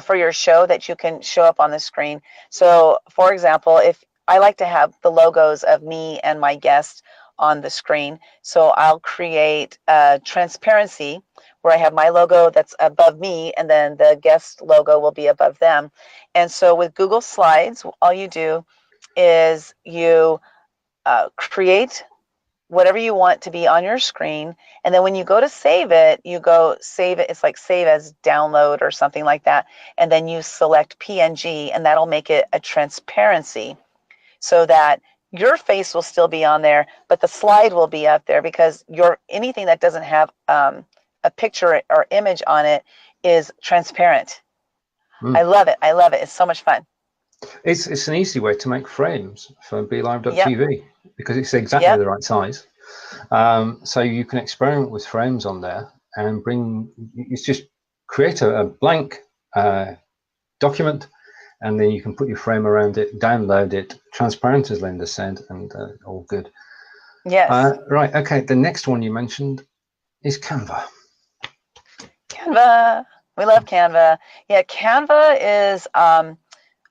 Speaker 2: for your show that you can show up on the screen. So for example, if I like to have the logos of me and my guest on the screen, so I'll create transparency where I have my logo that's above me and then the guest logo will be above them. And so with Google Slides, all you do is you create whatever you want to be on your screen, and then when you go to save it, you go save it. It's like save as download or something like that, and then you select PNG, and that'll make it a transparency so that your face will still be on there, but the slide will be up there, because anything that doesn't have a picture or image on it is transparent. I love it. I love it. It's so much fun.
Speaker 1: It's an easy way to make frames for BeLive.tv, because it's exactly the right size. So you can experiment with frames on there and it's just create a blank document, and then you can put your frame around it, download it, transparent as Lynda said, and all good.
Speaker 2: Yes.
Speaker 1: Right, okay, the next one you mentioned is Canva.
Speaker 2: Canva. We love Canva. Yeah, Canva is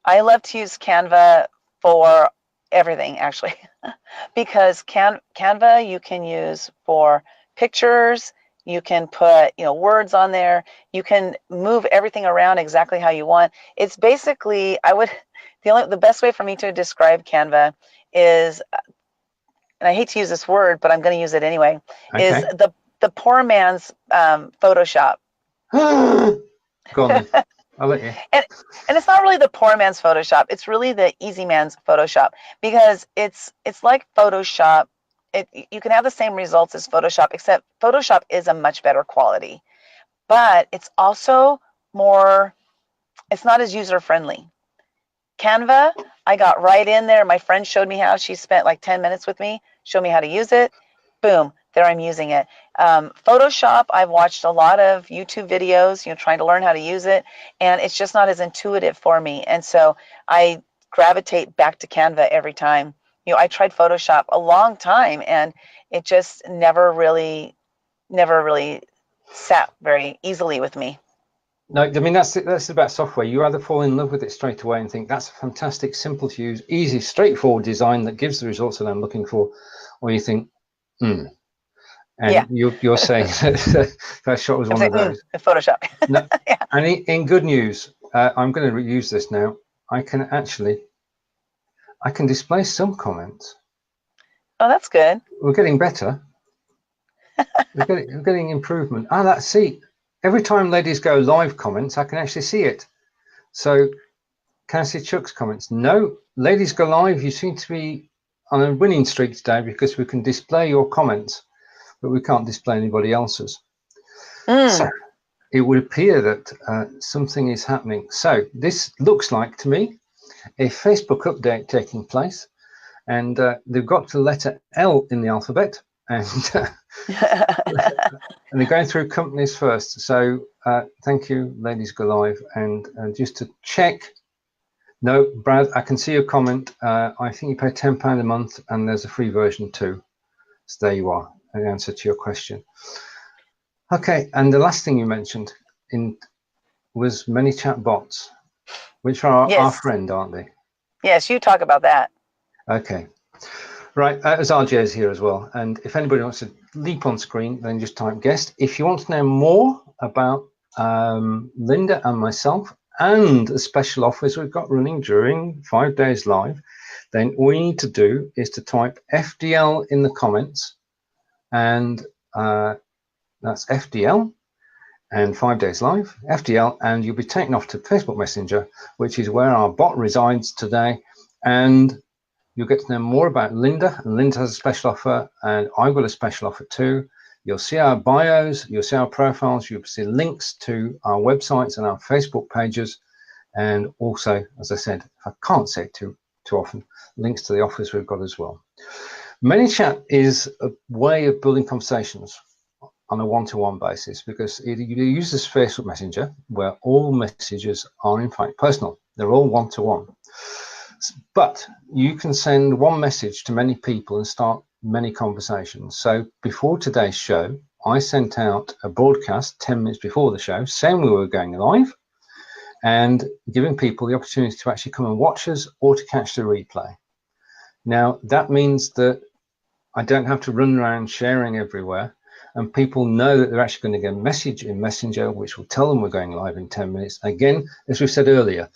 Speaker 2: I love to use Canva for everything, actually, because Canva you can use for pictures. You can put words on there. You can move everything around exactly how you want. It's basically the best way for me to describe Canva is, and I hate to use this word, but I'm going to use it anyway, is the poor man's Photoshop.
Speaker 1: Go on then. I'll let you.
Speaker 2: And it's not really the poor man's Photoshop. It's really the easy man's Photoshop, because it's like Photoshop. You can have the same results as Photoshop, except Photoshop is a much better quality, but it's also it's not as user friendly. Canva, I got right in there. My friend showed me how. She spent like 10 minutes with me, showed me how to use it. Boom, there I'm using it. Photoshop, I've watched a lot of YouTube videos, trying to learn how to use it, and it's just not as intuitive for me. And so I gravitate back to Canva every time. I tried Photoshop a long time, and it just never really sat very easily with me.
Speaker 1: No, I mean, that's about software. You either fall in love with it straight away and think that's a fantastic, simple to use, easy, straightforward design that gives the results that I'm looking for, or you think, and you're saying that shot was one of those.
Speaker 2: Photoshop.
Speaker 1: No, and in good news, I'm going to reuse this now. I can display some comments.
Speaker 2: Oh, that's good.
Speaker 1: We're getting better. we're getting improvement. Every time ladies go live comments, I can actually see it. So can I see Chuck's comments? No, ladies go live. You seem to be on a winning streak today, because we can display your comments, but we can't display anybody else's. So it would appear that something is happening. So this looks like to me a Facebook update taking place, and they've got the letter L in the alphabet, and and they're going through companies first. So thank you, ladies go live. And just to check, no, Brad, I can see your comment. I think you pay £10 a month, and there's a free version too. So there you are, an answer to your question. Okay, and the last thing you mentioned was ManyChat bots, which are our friend, aren't they?
Speaker 2: Yes, you talk about that.
Speaker 1: Okay. Right, as RJ is here as well. And if anybody wants to leap on screen, then just type guest. If you want to know more about Lynda and myself and the special offers we've got running during 5 days live, then all you need to do is to type FDL in the comments, and that's FDL and 5 days live, FDL, and you'll be taken off to Facebook Messenger, which is where our bot resides today. And you'll get to know more about Lynda, and Lynda has a special offer, and I've got a special offer too. You'll see our bios, you'll see our profiles, you'll see links to our websites and our Facebook pages, and also, as I said, I can't say it too often, links to the offers we've got as well. ManyChat is a way of building conversations on a one-to-one basis, because it uses Facebook Messenger, where all messages are in fact personal. They're all one-to-one. But you can send one message to many people and start many conversations. So before today's show, I sent out a broadcast 10 minutes before the show saying we were going live and giving people the opportunity to actually come and watch us or to catch the replay. Now, that means that I don't have to run around sharing everywhere, and people know that they're actually going to get a message in Messenger which will tell them we're going live in 10 minutes. Again, as we said earlier,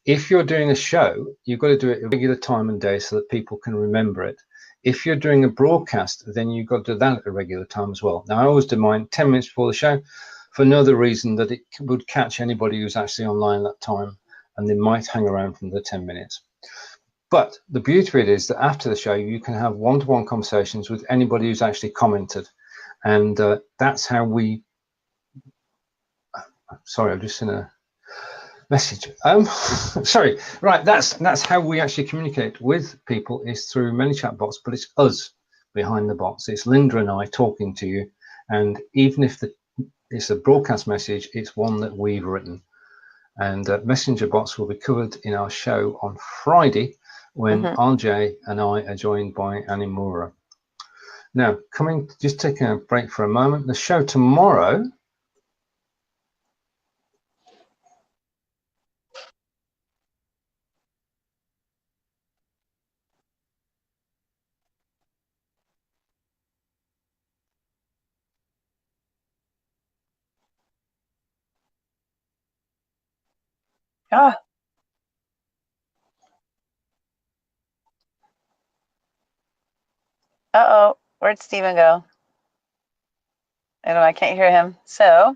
Speaker 1: if you're doing a show, you've got to do it at a regular time and day so that people can remember it. If you're doing a broadcast, then you've got to do that at a regular time as well. Now, I always do mine 10 minutes before the show for another reason, that it would catch anybody who's actually online at that time, and they might hang around from the 10 minutes. But the beauty of it is that after the show, you can have one-to-one conversations with anybody who's actually commented. And that's how we... Sorry, I'm just in a message. Sorry, right, that's how we actually communicate with people, is through many chat bots, but it's us behind the bots. It's Lynda and I talking to you, and even if it's a broadcast message, it's one that we've written. And messenger bots will be covered in our show on Friday, when RJ and I are joined by Annie Mura. Now, just taking a break for a moment, the show tomorrow
Speaker 2: Uh-oh, where'd Stephen go? I don't know, I can't hear him. So,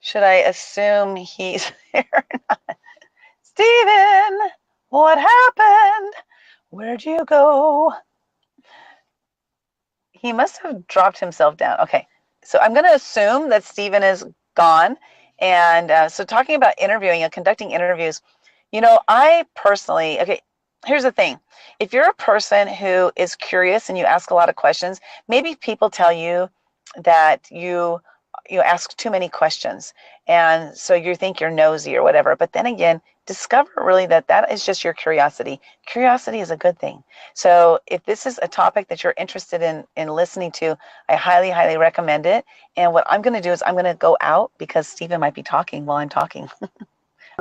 Speaker 2: should I assume he's here or not? Stephen, what happened? Where'd you go? He must have dropped himself down. Okay, so I'm going to assume that Stephen is gone. And so talking about interviewing and conducting interviews, I personally, okay, here's the thing. If you're a person who is curious and you ask a lot of questions, maybe people tell you that you ask too many questions, and so you think you're nosy or whatever. But then again, discover really that is just your curiosity. Curiosity is a good thing. So if this is a topic that you're interested in listening to, I highly, highly recommend it. And what I'm going to do is I'm going to go out, because Stephen might be talking while I'm talking.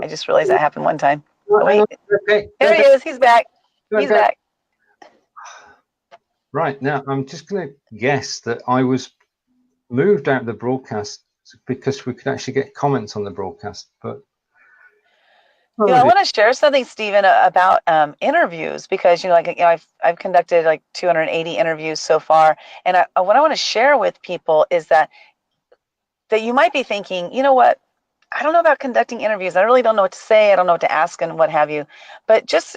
Speaker 2: I just realized that happened one time. Oh, wait.
Speaker 1: Okay.
Speaker 2: There he is. He's back. He's back.
Speaker 1: Right, now I'm just going to guess that I was moved out of the broadcast because we could actually get comments on the broadcast, but
Speaker 2: I want to share something, Stephen, about interviews, because I've conducted like 280 interviews so far, and what I want to share with people is that you might be thinking, you know what, I don't know about conducting interviews. I really don't know what to say. I don't know what to ask and what have you. But just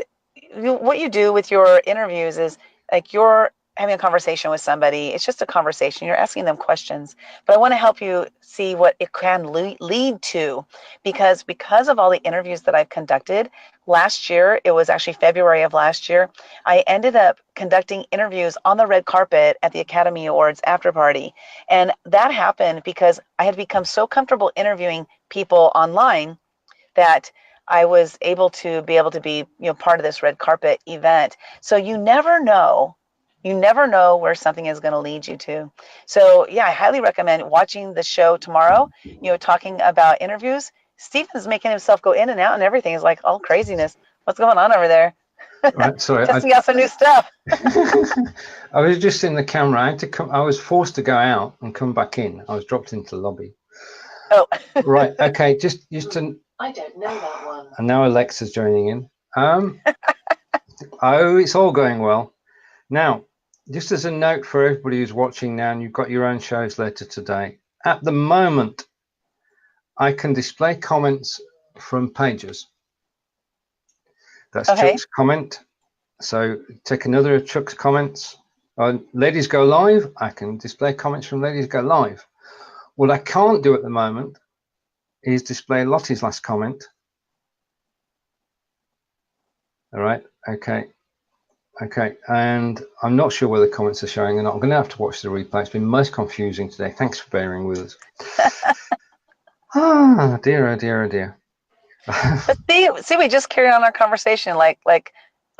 Speaker 2: what you do with your interviews is like you're having a conversation with somebody. It's just a conversation. You're asking them questions. But I want to help you see what it can lead to, because of all the interviews that I've conducted last year, it was actually February of last year, I ended up conducting interviews on the red carpet at the Academy Awards after party. And that happened because I had become so comfortable interviewing people online that I was able to be part of this red carpet event. So you never know where something is going to lead you to. So yeah, I highly recommend watching the show tomorrow, talking about interviews. Stephen's making himself go in and out and everything is like all craziness. What's going on over there?
Speaker 1: Right, sorry.
Speaker 2: Testing out some new stuff.
Speaker 1: I was just in the camera. I had to come. I was forced to go out and come back in. I was dropped into the lobby.
Speaker 2: Oh.
Speaker 1: Right. Okay. Just to.
Speaker 3: I don't know that one.
Speaker 1: And now Alexa's joining in. Oh, it's all going well. Now, just as a note for everybody who's watching now, and you've got your own shows later today. At the moment, I can display comments from pages. That's
Speaker 2: Okay.
Speaker 1: Chuck's comment. So take another of Chuck's comments. Ladies Go Live, I can display comments from Ladies Go Live. What I can't do at the moment is display Lottie's last comment. All right, okay, and I'm not sure where the comments are showing or not. I'm going to have to watch the replay. It's been most confusing today. Thanks for bearing with us. Oh dear, oh dear, oh dear.
Speaker 2: But see, we just carried on our conversation like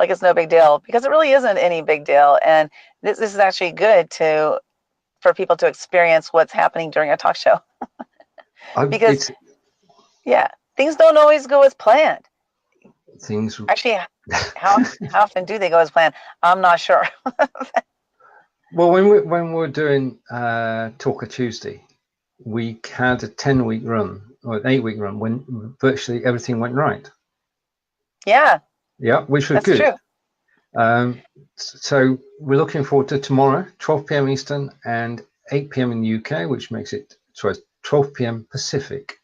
Speaker 2: it's no big deal, because it really isn't any big deal, and this is actually good for people to experience what's happening during a talk show. Because things don't always go as planned.
Speaker 1: Things
Speaker 2: actually, how often do they go as planned? I'm not sure.
Speaker 1: Well, when we're doing Talker Tuesday, we had a 10-week run or an 8-week run when virtually everything went right.
Speaker 2: Yeah,
Speaker 1: which was
Speaker 2: that's
Speaker 1: good.
Speaker 2: True.
Speaker 1: So we're looking forward to tomorrow, 12 p.m. Eastern and 8 p.m. in the UK, which makes it 12 p.m. Pacific.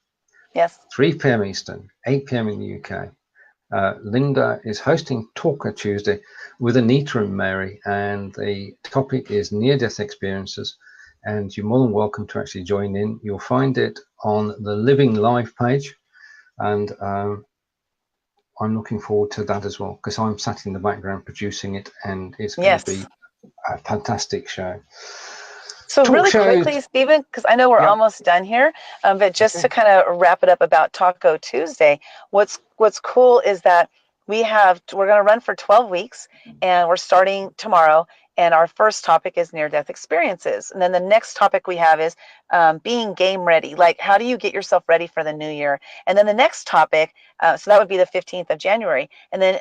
Speaker 2: Yes.
Speaker 1: 3 p.m. Eastern, 8 p.m. in the UK. Lynda is hosting Talker Tuesday with Anita and Mary, and the topic is near-death experiences, and you're more than welcome to actually join in. You'll find it on the Living Live page, and I'm looking forward to that as well, because I'm sat in the background producing it, and it's going to be a fantastic show.
Speaker 2: So really quickly, Stephen, because I know we're almost done here, but just to kind of wrap it up about Taco Tuesday, what's cool is that we're going to run for 12 weeks, and we're starting tomorrow, and our first topic is near-death experiences. And then the next topic we have is being game ready, like how do you get yourself ready for the new year? And then the next topic, so that would be the 15th of January, and then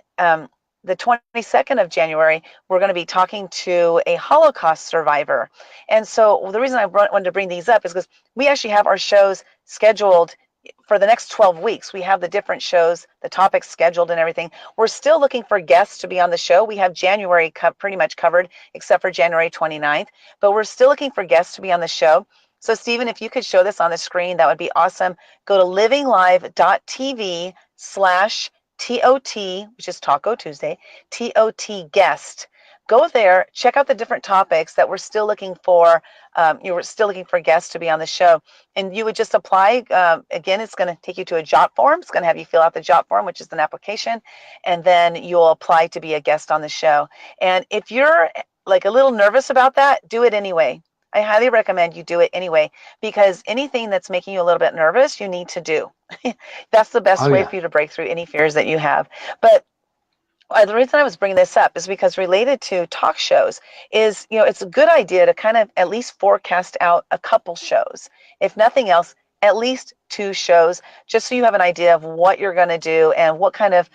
Speaker 2: the 22nd of January, we're going to be talking to a Holocaust survivor. And so the reason I wanted to bring these up is because we actually have our shows scheduled for the next 12 weeks. We have the different shows, the topics scheduled and everything. We're still looking for guests to be on the show. We have January pretty much covered, except for January 29th. But we're still looking for guests to be on the show. So Stephen, if you could show this on the screen, that would be awesome. Go to livinglive.tv/TOT, which is Taco Tuesday, TOT guest. Go there, check out the different topics that we're still looking for. You were still looking for guests to be on the show, and you would just apply. Again, it's going to take you to a JOT form. It's going to have you fill out the JOT form, which is an application, and then you'll apply to be a guest on the show. And if you're like a little nervous about that, do it anyway. I highly recommend you do it anyway, because anything that's making you a little bit nervous, you need to do. That's the best way for you to break through any fears that you have. But the reason I was bringing this up is because related to talk shows is, it's a good idea to kind of at least forecast out a couple shows. If nothing else, at least 2 shows, just so you have an idea of what you're going to do and what kind of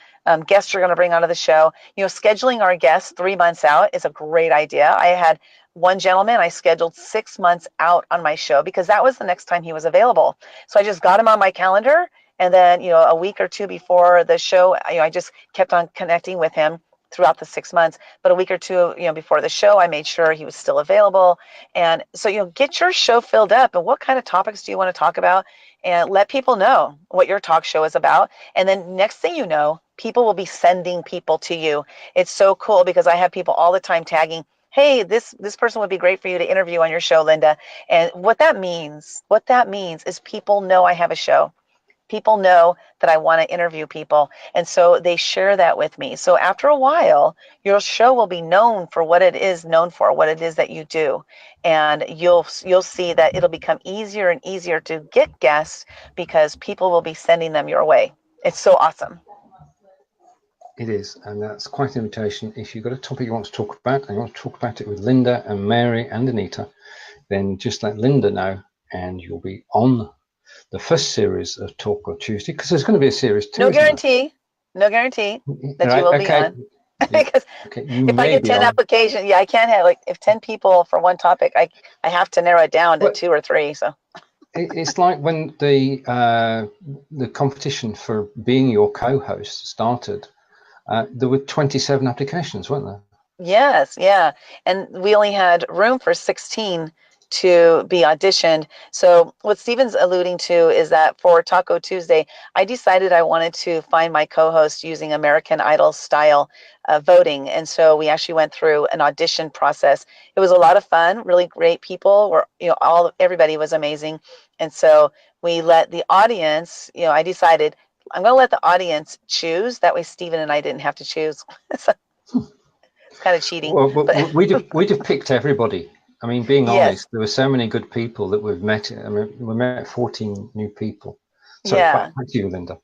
Speaker 2: guests you're going to bring onto the show. Scheduling our guests 3 months out is a great idea. I had one gentleman I scheduled 6 months out on my show because that was the next time he was available. So I just got him on my calendar. And then, a week or 2 before the show, I just kept on connecting with him throughout the 6 months. But a week or 2, before the show, I made sure he was still available. And so, get your show filled up. And what kind of topics do you want to talk about? And let people know what your talk show is about. And then next thing you know, people will be sending people to you. It's so cool because I have people all the time tagging, hey, this person would be great for you to interview on your show, Lynda. And what that means is people know I have a show. People know that I want to interview people, and so they share that with me. So after a while, your show will be known for what it is known for, what it is that you do, and you'll see that it'll become easier and easier to get guests because people will be sending them your way. It's so awesome.
Speaker 1: It is, and that's quite an invitation. If you've got a topic you want to talk about, and you want to talk about it with Lynda and Mary and Anita, then just let Lynda know, and you'll be on the first series of Talk on Tuesday, because there's going to be a series 2.
Speaker 2: No guarantee that you will be on. Because
Speaker 1: Okay, you
Speaker 2: if I
Speaker 1: may
Speaker 2: get
Speaker 1: be
Speaker 2: 10
Speaker 1: on.
Speaker 2: applications, yeah, I can't have like if 10 people for one topic, I have to narrow it down to
Speaker 1: But
Speaker 2: 2 or 3. So
Speaker 1: it's like when the competition for being your co-host started. There were 27 applications, weren't there?
Speaker 2: yes, yeah. And we only had room for 16 to be auditioned. So what Steven's alluding to is that for Taco Tuesday, I decided I wanted to find my co-host using American Idol style voting. And so we actually went through an audition process. It was a lot of fun, really great people were, everybody was amazing. And so we let the audience, I decided I'm going to let the audience choose. That way Steven and I didn't have to choose. So it's kind of cheating,
Speaker 1: Well,
Speaker 2: but
Speaker 1: we'd have picked everybody. I mean, being
Speaker 2: yes,
Speaker 1: honest, there were so many good people that we've met. I mean, we met 14 new people. Sorry,
Speaker 2: yeah.
Speaker 1: back to you, Lynda.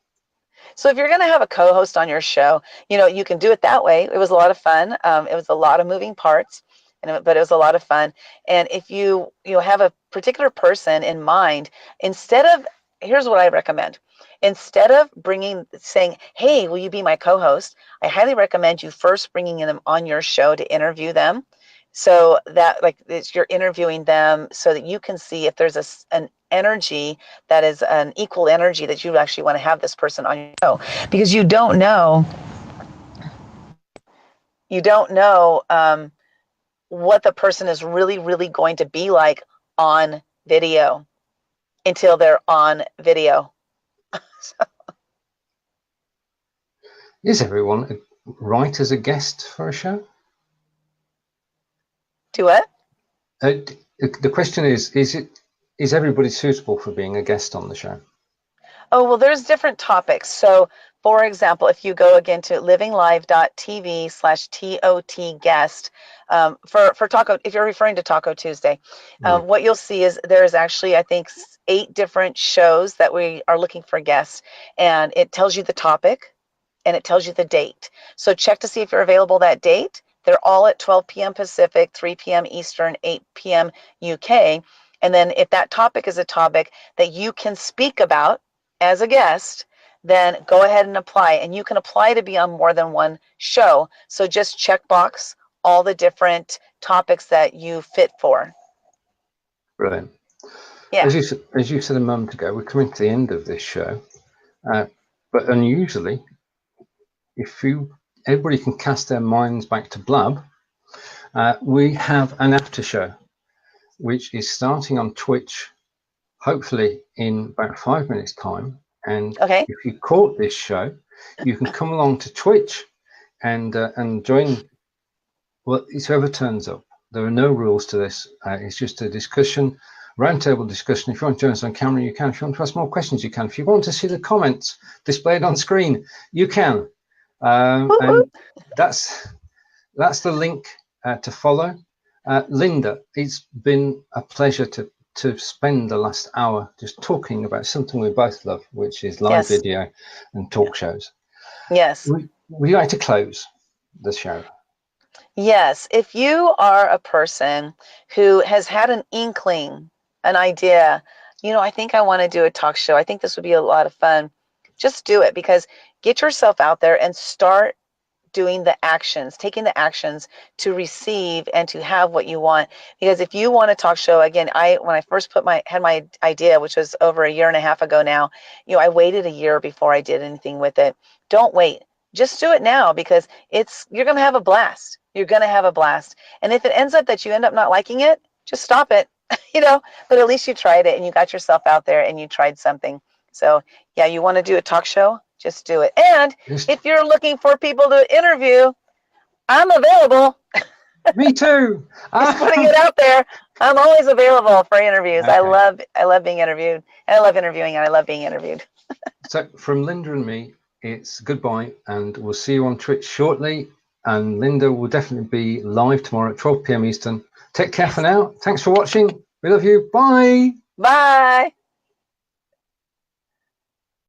Speaker 2: So if you're going to have a co-host on your show, you can do it that way. It was a lot of fun. It was a lot of moving parts, but it was a lot of fun. And if you have a particular person in mind, here's what I recommend. Instead of saying, "Hey, will you be my co-host?" I highly recommend you first bringing them on your show to interview them, so that you're interviewing them so that you can see if there's an energy that is an equal energy that you actually want to have this person on your show, because you don't know what the person is really, really going to be like on video until they're on video. So,
Speaker 1: Is everyone right as a guest for a show?
Speaker 2: do what?
Speaker 1: The question is everybody suitable for being a guest on the show?
Speaker 2: Oh, well, there's different topics. So, for example, if you go again to livinglive.tv/TOT guest, for Taco, if you're referring to Taco Tuesday,
Speaker 1: Right.
Speaker 2: what you'll see is there's actually, I think, 8 different shows that we are looking for guests, and it tells you the topic and it tells you the date. So check to see if you're available that date. They're all at 12 p.m. Pacific, 3 p.m. Eastern, 8 p.m. UK. And then if that topic is a topic that you can speak about as a guest, then go ahead and apply. And you can apply to be on more than one show. So just check box all the different topics that you fit for.
Speaker 1: Brilliant.
Speaker 2: Yeah.
Speaker 1: As you said a moment ago, we're coming to the end of this show. But unusually, everybody can cast their minds back to Blab, we have an after show, which is starting on Twitch, hopefully in about 5 minutes' time. And
Speaker 2: Okay.
Speaker 1: if you caught this show, you can come along to Twitch and join. Well, it's whoever turns up. There are no rules to this. It's just a discussion, roundtable discussion. If you want to join us on camera, you can. If you want to ask more questions, you can. If you want to see the comments displayed on screen, you can. And that's the link to follow. Lynda, it's been a pleasure to spend the last hour just talking about something we both love, which is live
Speaker 2: Yes.
Speaker 1: video and talk shows.
Speaker 2: Yes.
Speaker 1: Would you like to close the show?
Speaker 2: Yes, if you are a person who has had an inkling, an idea, I think I want to do a talk show. I think this would be a lot of fun. Just do it, because get yourself out there and start doing the actions, taking the actions to receive and to have what you want. Because if you want a talk show, again, when I first had my idea, which was over a year and a half ago now, I waited a year before I did anything with it. Don't wait. Just do it now, because you're going to have a blast. You're going to have a blast. And if it ends up that you end up not liking it, just stop it, but at least you tried it and you got yourself out there and you tried something. So yeah, you want to do a talk show? Just do it. And if you're looking for people to interview, I'm available.
Speaker 1: Me too.
Speaker 2: Just putting it out there. I'm always available for interviews. Okay. I love being interviewed. And I love interviewing, and I love being interviewed.
Speaker 1: So from Lynda and me, it's goodbye, and we'll see you on Twitch shortly. And Lynda will definitely be live tomorrow at 12 p.m. Eastern. Take care for now. Thanks for watching. We love you. Bye.
Speaker 2: Bye.